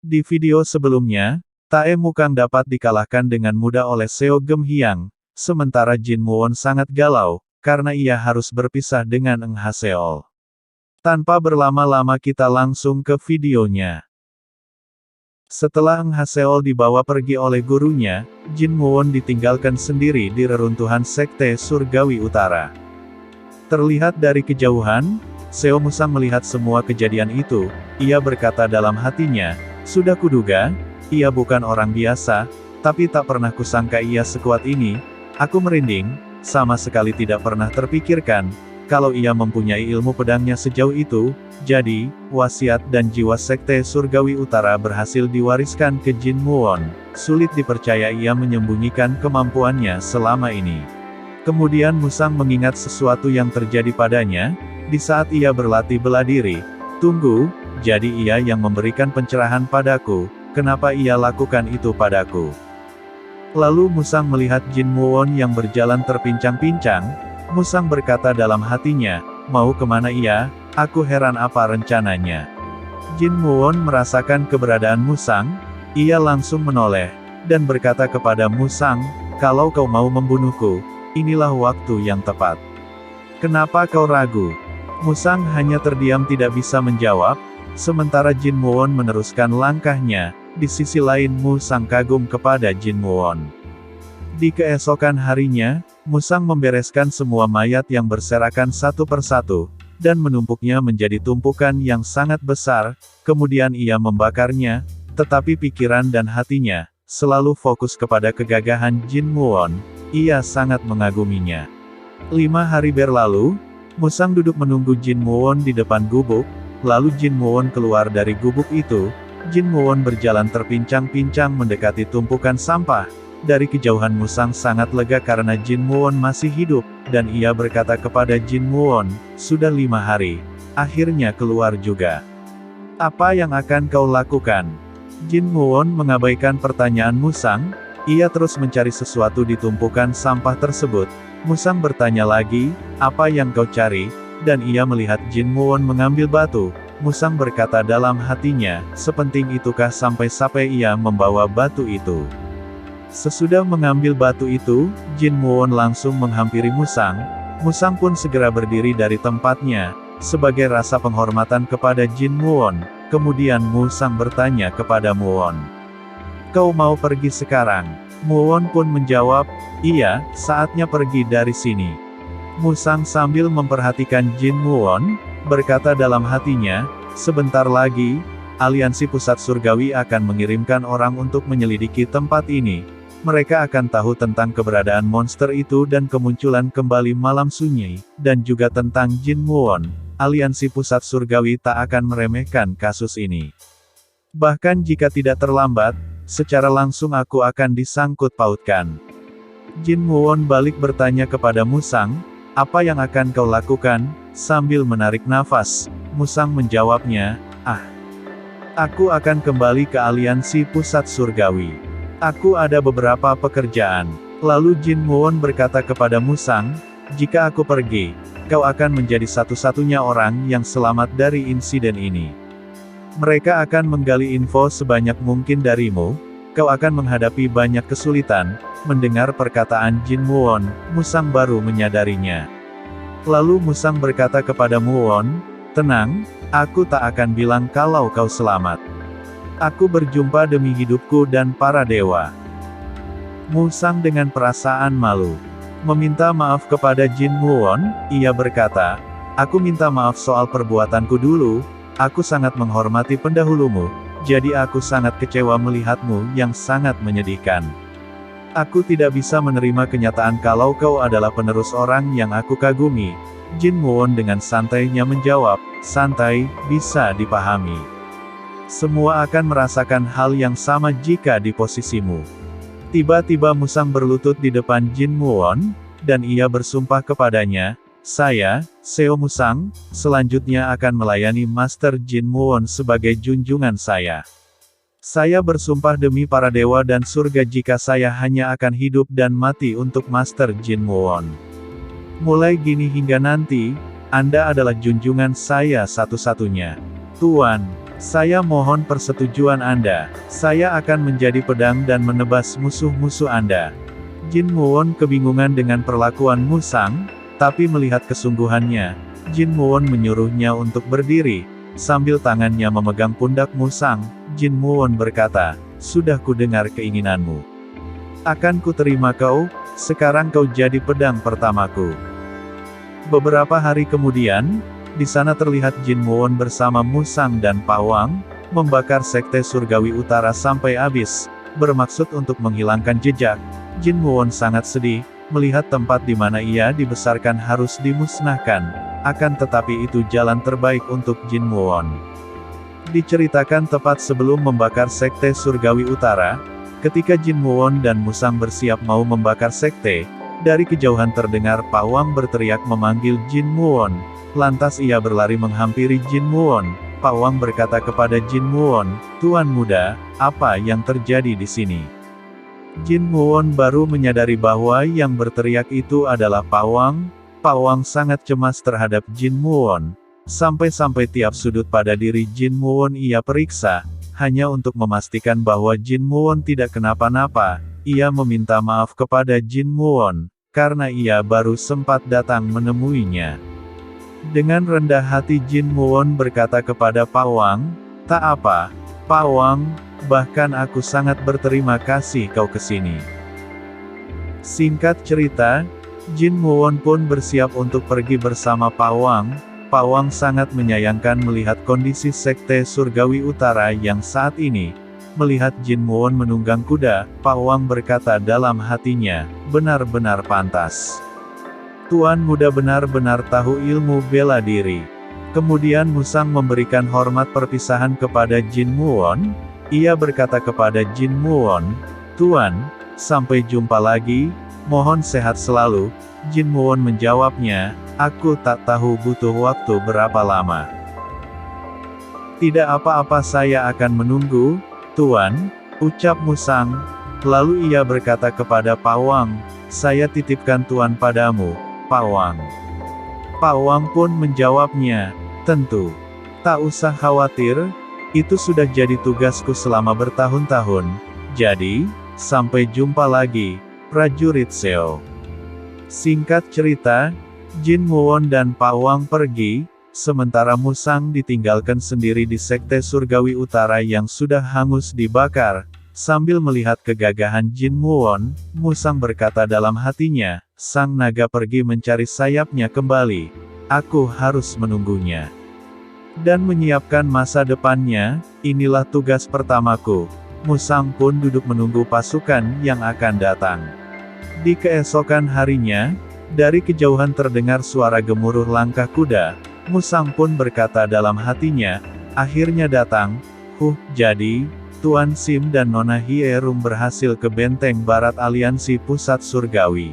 Di video sebelumnya, Tae Mukang dapat dikalahkan dengan mudah oleh Seo Gem Hyang, sementara Jin Muon sangat galau, karena ia harus berpisah dengan Eng Haseol. Tanpa berlama-lama kita langsung ke videonya. Setelah Eng Haseol dibawa pergi oleh gurunya, Jin Muon ditinggalkan sendiri di reruntuhan Sekte Surgawi Utara. Terlihat dari kejauhan, Seo Musang melihat semua kejadian itu, ia berkata dalam hatinya, sudah kuduga, ia bukan orang biasa, tapi tak pernah kusangka ia sekuat ini, aku merinding, sama sekali tidak pernah terpikirkan, kalau ia mempunyai ilmu pedangnya sejauh itu, jadi, wasiat dan jiwa Sekte Surgawi Utara berhasil diwariskan ke Jin Muon, sulit dipercaya ia menyembunyikan kemampuannya selama ini. Kemudian Musang mengingat sesuatu yang terjadi padanya, di saat ia berlatih bela diri, tunggu, jadi ia yang memberikan pencerahan padaku, kenapa ia lakukan itu padaku? Lalu Musang melihat Jin Muon yang berjalan terpincang-pincang, Musang berkata dalam hatinya, mau kemana ia, aku heran apa rencananya. Jin Muon merasakan keberadaan Musang, ia langsung menoleh, dan berkata kepada Musang, kalau kau mau membunuhku, inilah waktu yang tepat. Kenapa kau ragu? Musang hanya terdiam tidak bisa menjawab, sementara Jin Muon meneruskan langkahnya, di sisi lain Musang kagum kepada Jin Muon. Di keesokan harinya, Musang membereskan semua mayat yang berserakan satu persatu, dan menumpuknya menjadi tumpukan yang sangat besar, kemudian ia membakarnya, tetapi pikiran dan hatinya, selalu fokus kepada kegagahan Jin Muon, ia sangat mengaguminya. 5 hari berlalu, Musang duduk menunggu Jin Muon di depan gubuk, lalu Jin Muon keluar dari gubuk itu, Jin Muon berjalan terpincang-pincang mendekati tumpukan sampah, dari kejauhan Musang sangat lega karena Jin Muon masih hidup, dan ia berkata kepada Jin Muon, sudah 5 hari, akhirnya keluar juga. Apa yang akan kau lakukan? Jin Muon mengabaikan pertanyaan Musang, ia terus mencari sesuatu di tumpukan sampah tersebut. Musang bertanya lagi, apa yang kau cari? Dan ia melihat Jin Muon mengambil batu. Musang berkata dalam hatinya, sepenting itukah sampai ia membawa batu itu. Sesudah mengambil batu itu, Jin Muon langsung menghampiri Musang. Musang pun segera berdiri dari tempatnya, sebagai rasa penghormatan kepada Jin Muon. Kemudian Musang bertanya kepada Muon, kau mau pergi sekarang? Muon pun menjawab, iya, saatnya pergi dari sini. Musang sambil memperhatikan Jin Muon, berkata dalam hatinya, sebentar lagi, aliansi pusat surgawi akan mengirimkan orang untuk menyelidiki tempat ini. Mereka akan tahu tentang keberadaan monster itu dan kemunculan kembali malam sunyi, dan juga tentang Jin Muon. Aliansi pusat surgawi tak akan meremehkan kasus ini. Bahkan jika tidak terlambat, secara langsung aku akan disangkut pautkan. Jin Muon balik bertanya kepada Musang, apa yang akan kau lakukan? Sambil menarik nafas, Musang menjawabnya, aku akan kembali ke aliansi pusat surgawi. Aku ada beberapa pekerjaan. Lalu Jin Muon berkata kepada Musang, jika aku pergi, kau akan menjadi satu-satunya orang yang selamat dari insiden ini. Mereka akan menggali info sebanyak mungkin darimu, kau akan menghadapi banyak kesulitan. Mendengar perkataan Jin Muon, Musang baru menyadarinya. Lalu Musang berkata kepada Muon, tenang, aku tak akan bilang kalau kau selamat. Aku berjumpa demi hidupku dan para dewa. Musang dengan perasaan malu meminta maaf kepada Jin Muon, ia berkata, aku minta maaf soal perbuatanku dulu, aku sangat menghormati pendahulumu, jadi aku sangat kecewa melihatmu yang sangat menyedihkan. Aku tidak bisa menerima kenyataan kalau kau adalah penerus orang yang aku kagumi. Jin Muon dengan santainya menjawab, santai, bisa dipahami. Semua akan merasakan hal yang sama jika di posisimu. Tiba-tiba Musang berlutut di depan Jin Muon, dan ia bersumpah kepadanya, saya, Seo Musang, selanjutnya akan melayani Master Jin Muon sebagai junjungan saya. Saya bersumpah demi para dewa dan surga jika saya hanya akan hidup dan mati untuk Master Jin Muon. Mulai gini hingga nanti, Anda adalah junjungan saya satu-satunya. Tuan, Saya mohon persetujuan Anda. Saya akan menjadi pedang dan menebas musuh-musuh Anda. Jin Muon kebingungan dengan perlakuan Musang, tapi melihat kesungguhannya, Jin Muon menyuruhnya untuk berdiri. Sambil tangannya memegang pundak Musang, Jin Muon berkata, "Sudah kudengar keinginanmu. Akan kuterima kau, sekarang kau jadi pedang pertamaku." Beberapa hari kemudian, di sana terlihat Jin Muon bersama Musang dan Pawang, membakar sekte surgawi utara sampai habis, bermaksud untuk menghilangkan jejak. Jin Muon sangat sedih, melihat tempat di mana ia dibesarkan harus dimusnahkan, akan tetapi itu jalan terbaik untuk Jin Muon. Diceritakan tepat sebelum membakar sekte surgawi utara, ketika Jin Muon dan Musang bersiap mau membakar sekte, dari kejauhan terdengar Pawang berteriak memanggil Jin Muon. Lantas ia berlari menghampiri Jin Muon. Pawang berkata kepada Jin Muon, "Tuan muda, apa yang terjadi di sini?" Jin Muon baru menyadari bahwa yang berteriak itu adalah Pawang. Pawang sangat cemas terhadap Jin Muon. Sampai-sampai tiap sudut pada diri Jin Muon ia periksa, hanya untuk memastikan bahwa Jin Muon tidak kenapa-napa. Ia meminta maaf kepada Jin Muon, karena ia baru sempat datang menemuinya. Dengan rendah hati Jin Muon berkata kepada Pawang, "Tak apa, Pawang, bahkan aku sangat berterima kasih kau kesini." Singkat cerita, Jin Muon pun bersiap untuk pergi bersama Pawang. Pawang sangat menyayangkan melihat kondisi sekte surgawi utara yang saat ini. Melihat Jin Muon menunggang kuda, Pawang berkata dalam hatinya, "Benar-benar pantas. Tuan muda benar-benar tahu ilmu bela diri." Kemudian Musang memberikan hormat perpisahan kepada Jin Muon. Ia berkata kepada Jin Muon, "Tuan, sampai jumpa lagi, mohon sehat selalu." Jin Muon menjawabnya, "Aku tak tahu butuh waktu berapa lama." "Tidak apa-apa, saya akan menunggu, Tuan," ucap Musang. Lalu ia berkata kepada Pawang, "Saya titipkan Tuan padamu, Pawang." Pawang pun menjawabnya, "Tentu. Tak usah khawatir, itu sudah jadi tugasku selama bertahun-tahun. Jadi, sampai jumpa lagi, prajurit Seo." Singkat cerita, Jin Muon dan Pawang pergi, sementara Musang ditinggalkan sendiri di sekte surgawi utara yang sudah hangus dibakar. Sambil melihat kegagahan Jin Muon, Musang berkata dalam hatinya, "Sang naga pergi mencari sayapnya kembali. Aku harus menunggunya dan menyiapkan masa depannya. Inilah tugas pertamaku." Musang pun duduk menunggu pasukan yang akan datang. Di keesokan harinya, dari kejauhan terdengar suara gemuruh langkah kuda. Musang pun berkata dalam hatinya, "Akhirnya datang. Jadi, Tuan Sim dan Nona Hierum berhasil ke benteng barat aliansi pusat surgawi."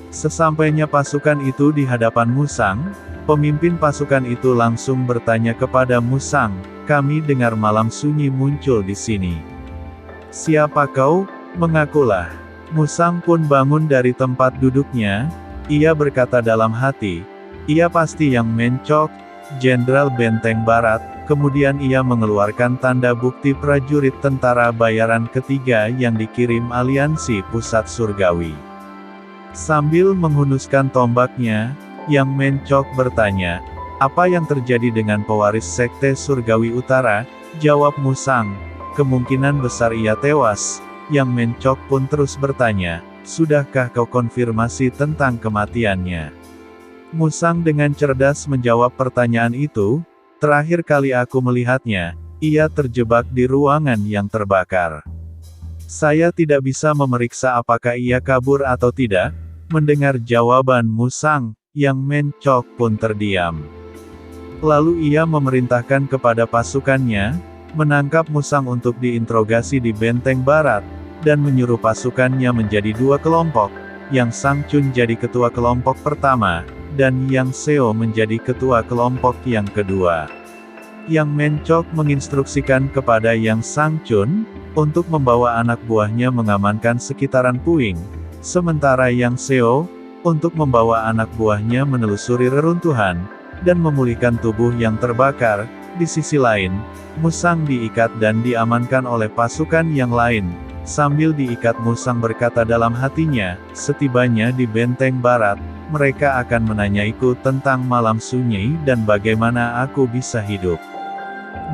Sesampainya pasukan itu di hadapan Musang, pemimpin pasukan itu langsung bertanya kepada Musang, "Kami dengar malam sunyi muncul di sini. Siapa kau? Mengakulah." Musang pun bangun dari tempat duduknya. Ia berkata dalam hati, "Ia pasti yang Mencok, Jenderal Benteng Barat." Kemudian ia mengeluarkan tanda bukti prajurit tentara bayaran ketiga yang dikirim aliansi pusat surgawi. Sambil menghunuskan tombaknya, Yang Mencok bertanya, "Apa yang terjadi dengan pewaris sekte surgawi utara?" Jawab Musang, "Kemungkinan besar ia tewas." Yang Mencok pun terus bertanya, "Sudahkah kau konfirmasi tentang kematiannya?" Musang dengan cerdas menjawab pertanyaan itu, "Terakhir kali aku melihatnya, ia terjebak di ruangan yang terbakar. Saya tidak bisa memeriksa apakah ia kabur atau tidak." Mendengar jawaban Musang, Yang Mencok pun terdiam. Lalu ia memerintahkan kepada pasukannya, menangkap Musang untuk diinterogasi di benteng barat, dan menyuruh pasukannya menjadi dua kelompok, Yang Sangchun jadi ketua kelompok pertama, dan Yang Seo menjadi ketua kelompok yang kedua. Yang Mencok menginstruksikan kepada Yang Sangchun, untuk membawa anak buahnya mengamankan sekitaran puing, sementara Yang Seo, untuk membawa anak buahnya menelusuri reruntuhan, dan memulihkan tubuh yang terbakar. Di sisi lain, Musang diikat dan diamankan oleh pasukan yang lain. Sambil diikat Musang berkata dalam hatinya, setibanya di benteng barat, mereka akan menanyaiku tentang malam sunyi dan bagaimana aku bisa hidup.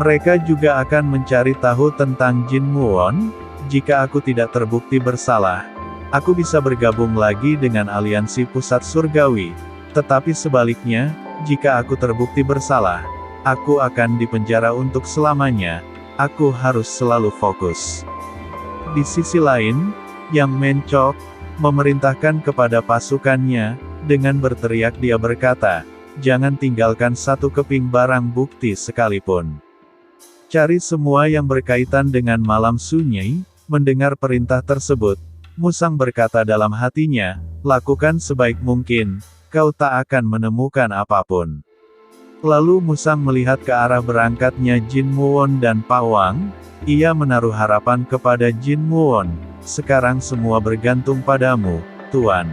Mereka juga akan mencari tahu tentang Jin Muon. Jika aku tidak terbukti bersalah, aku bisa bergabung lagi dengan aliansi pusat surgawi. Tetapi sebaliknya, jika aku terbukti bersalah, aku akan dipenjara untuk selamanya. Aku harus selalu fokus. Di sisi lain, Yang Mencok memerintahkan kepada pasukannya, dengan berteriak dia berkata, jangan tinggalkan satu keping barang bukti sekalipun. Cari semua yang berkaitan dengan malam sunyi. Mendengar perintah tersebut, Musang berkata dalam hatinya, lakukan sebaik mungkin, kau tak akan menemukan apapun. Lalu Musang melihat ke arah berangkatnya Jin Muon dan Pawang. Ia menaruh harapan kepada Jin Muon. Sekarang semua bergantung padamu, Tuan.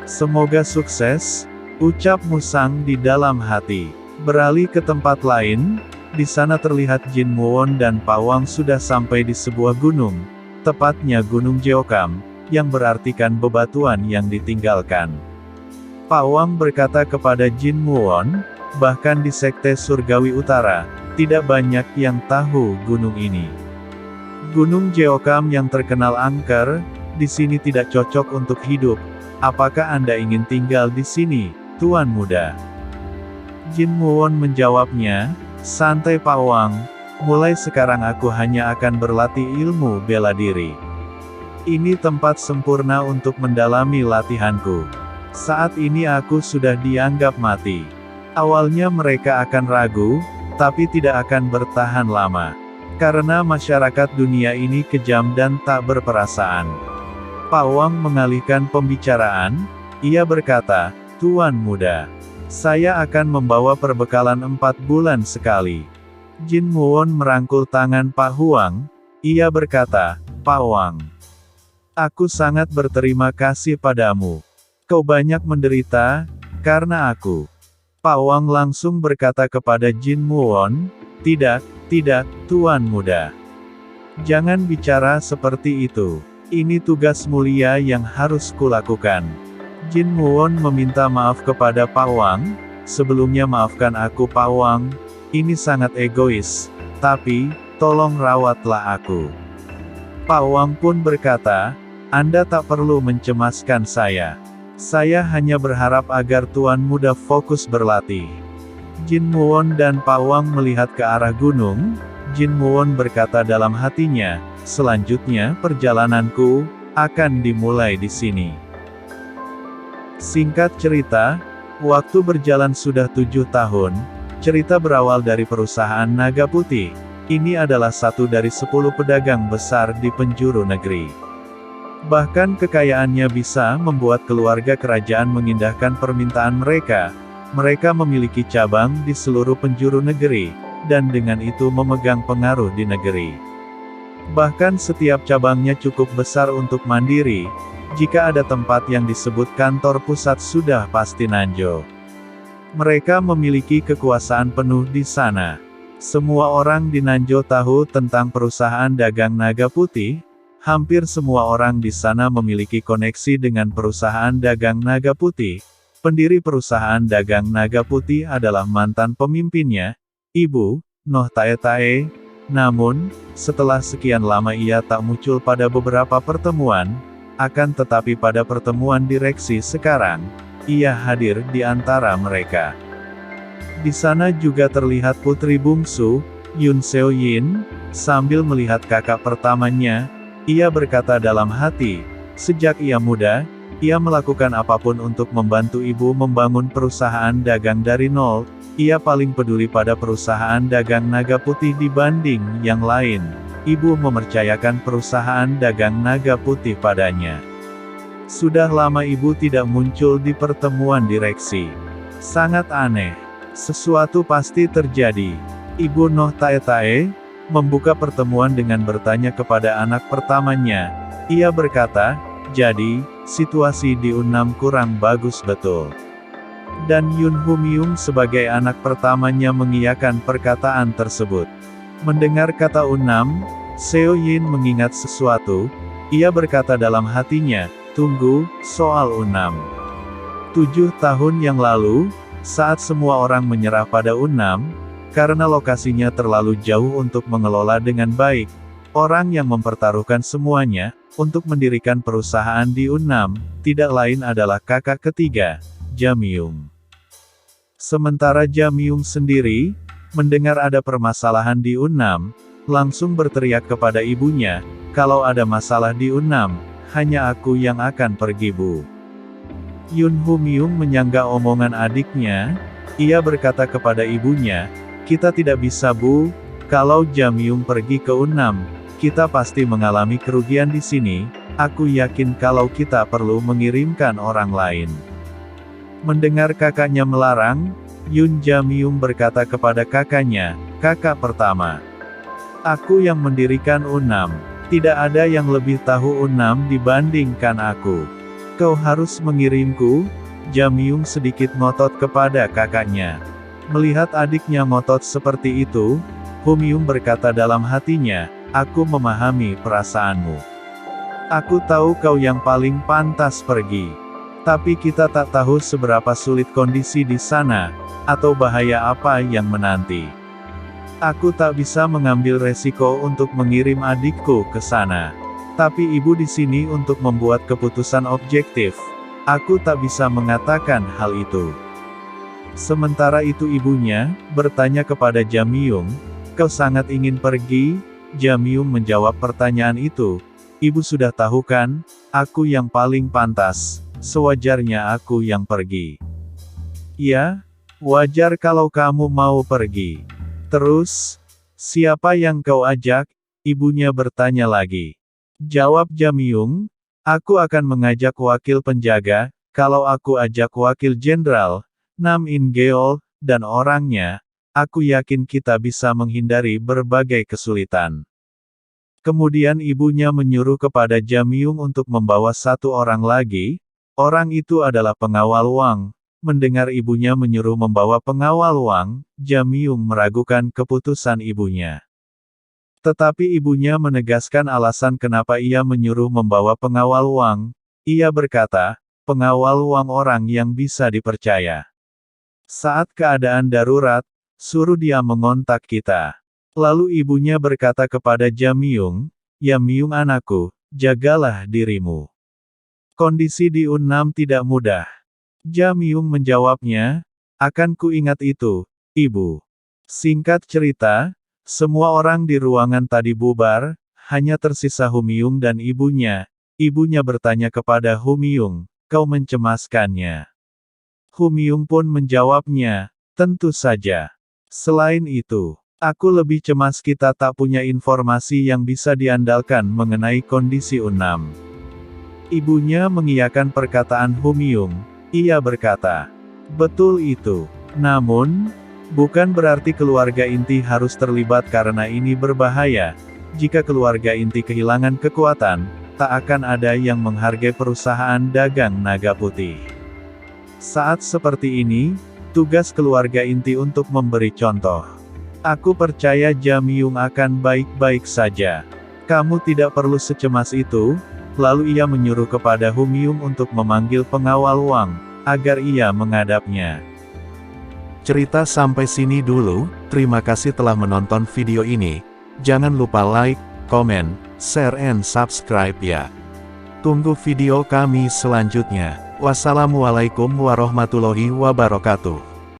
Semoga sukses, ucap Musang di dalam hati. Beralih ke tempat lain, di sana terlihat Jin Muon dan Pawang sudah sampai di sebuah gunung, tepatnya Gunung Jeokam, yang berartikan bebatuan yang ditinggalkan. Pawang berkata kepada Jin Muon, bahkan di Sekte Surgawi Utara, tidak banyak yang tahu gunung ini. Gunung Jeokam yang terkenal angker, di sini tidak cocok untuk hidup. Apakah Anda ingin tinggal di sini, Tuan Muda? Jin Muon menjawabnya, santai Pawang, mulai sekarang aku hanya akan berlatih ilmu bela diri. Ini tempat sempurna untuk mendalami latihanku. Saat ini aku sudah dianggap mati. Awalnya mereka akan ragu, tapi tidak akan bertahan lama. Karena masyarakat dunia ini kejam dan tak berperasaan. Pawang mengalihkan pembicaraan, ia berkata, Tuan Muda, saya akan membawa perbekalan 4 bulan sekali. Jin Muon merangkul tangan Pak Huang, ia berkata, Pawang, aku sangat berterima kasih padamu. Kau banyak menderita, karena aku. Pawang langsung berkata kepada Jin Muon, tidak, Tuan Muda. Jangan bicara seperti itu. Ini tugas mulia yang harus kulakukan. Jin Muon meminta maaf kepada Pawang, sebelumnya maafkan aku Pawang, ini sangat egois, tapi, tolong rawatlah aku. Pawang pun berkata, Anda tak perlu mencemaskan saya. Saya hanya berharap agar Tuan Muda fokus berlatih. Jin Muon dan Pawang melihat ke arah gunung. Jin Muon berkata dalam hatinya, selanjutnya perjalananku akan dimulai di sini. Singkat cerita, waktu berjalan sudah 7 tahun. Cerita berawal dari perusahaan Naga Putih. Ini adalah satu dari 10 pedagang besar di penjuru negeri. Bahkan kekayaannya bisa membuat keluarga kerajaan mengindahkan permintaan mereka. Mereka memiliki cabang di seluruh penjuru negeri, dan dengan itu memegang pengaruh di negeri. Bahkan setiap cabangnya cukup besar untuk mandiri. Jika ada tempat yang disebut kantor pusat sudah pasti Nanjo. Mereka memiliki kekuasaan penuh di sana. Semua orang di Nanjo tahu tentang perusahaan dagang Naga Putih. Hampir semua orang di sana memiliki koneksi dengan perusahaan dagang Naga Putih. Pendiri perusahaan dagang Naga Putih adalah mantan pemimpinnya, Ibu Noh Tae Tae. Namun, setelah sekian lama ia tak muncul pada beberapa pertemuan. Akan tetapi pada pertemuan direksi sekarang, ia hadir di antara mereka. Di sana juga terlihat putri bungsu, Yun Seo Yin, sambil melihat kakak pertamanya. Ia berkata dalam hati, sejak ia muda, ia melakukan apapun untuk membantu ibu membangun perusahaan dagang dari nol. Ia paling peduli pada perusahaan dagang Naga Putih dibanding yang lain. Ibu mempercayakan perusahaan dagang Naga Putih padanya. Sudah lama ibu tidak muncul di pertemuan direksi. Sangat aneh. Sesuatu pasti terjadi. Ibu Noh Tae Tae membuka pertemuan dengan bertanya kepada anak pertamanya. Ia berkata, jadi, situasi di Unnam kurang bagus betul. Dan Yun Humyung sebagai anak pertamanya mengiyakan perkataan tersebut. Mendengar kata Unam, Seo Yin mengingat sesuatu. Ia berkata dalam hatinya, tunggu, soal Unam. 7 tahun yang lalu, saat semua orang menyerah pada Unam, karena lokasinya terlalu jauh untuk mengelola dengan baik, orang yang mempertaruhkan semuanya, untuk mendirikan perusahaan di Unam, tidak lain adalah kakak ketiga, Jamyung. Sementara Jamyung sendiri, mendengar ada permasalahan di Unam, langsung berteriak kepada ibunya, kalau ada masalah di Unam, hanya aku yang akan pergi Bu. Yun Humyung menyangga omongan adiknya, ia berkata kepada ibunya, kita tidak bisa Bu, kalau Jamyung pergi ke Unam, kita pasti mengalami kerugian di sini, aku yakin kalau kita perlu mengirimkan orang lain. Mendengar kakaknya melarang, Yun Jamyung berkata kepada kakaknya, kakak pertama. Aku yang mendirikan Unam. Tidak ada yang lebih tahu Unam dibandingkan aku. Kau harus mengirimku? Jamyung sedikit ngotot kepada kakaknya. Melihat adiknya ngotot seperti itu, Humyung berkata dalam hatinya, aku memahami perasaanmu. Aku tahu kau yang paling pantas pergi. Tapi kita tak tahu seberapa sulit kondisi di sana, atau bahaya apa yang menanti. Aku tak bisa mengambil resiko untuk mengirim adikku ke sana. Tapi ibu di sini untuk membuat keputusan objektif. Aku tak bisa mengatakan hal itu. Sementara itu ibunya, bertanya kepada Jamyung, kau sangat ingin pergi? Jamyung menjawab pertanyaan itu. Ibu sudah tahu kan, aku yang paling pantas. Sewajarnya aku yang pergi. Ya, wajar kalau kamu mau pergi. Terus, siapa yang kau ajak? Ibunya bertanya lagi. Jawab Jamyung, aku akan mengajak wakil penjaga, kalau aku ajak wakil jenderal, Nam In Geol, dan orangnya, aku yakin kita bisa menghindari berbagai kesulitan. Kemudian ibunya menyuruh kepada Jamyung untuk membawa satu orang lagi. Orang itu adalah pengawal Wang. Mendengar ibunya menyuruh membawa pengawal Wang, Jamyung meragukan keputusan ibunya. Tetapi ibunya menegaskan alasan kenapa ia menyuruh membawa pengawal Wang. Ia berkata, pengawal Wang orang yang bisa dipercaya. Saat keadaan darurat, suruh dia mengontak kita. Lalu ibunya berkata kepada Jamyung, Jamyung anakku, jagalah dirimu. Kondisi di Unam tidak mudah. Jamyung menjawabnya, akan ku ingat itu, ibu. Singkat cerita, semua orang di ruangan tadi bubar, hanya tersisa Humyung dan ibunya. Ibunya bertanya kepada Humyung, kau mencemaskannya. Humyung pun menjawabnya, tentu saja. Selain itu, aku lebih cemas kita tak punya informasi yang bisa diandalkan mengenai kondisi Unam. Ibunya mengiyakan perkataan Humyung. Ia berkata, betul itu. Namun, bukan berarti keluarga inti harus terlibat karena ini berbahaya. Jika keluarga inti kehilangan kekuatan, tak akan ada yang menghargai perusahaan dagang naga putih. Saat seperti ini, tugas keluarga inti untuk memberi contoh. Aku percaya Jamyung akan baik-baik saja. Kamu tidak perlu secemas itu. Lalu ia menyuruh kepada Humyung untuk memanggil pengawal Wang, agar ia menghadapnya. Cerita sampai sini dulu, terima kasih telah menonton video ini. Jangan lupa like, comment, share and subscribe ya. Tunggu video kami selanjutnya. Wassalamualaikum warahmatullahi wabarakatuh.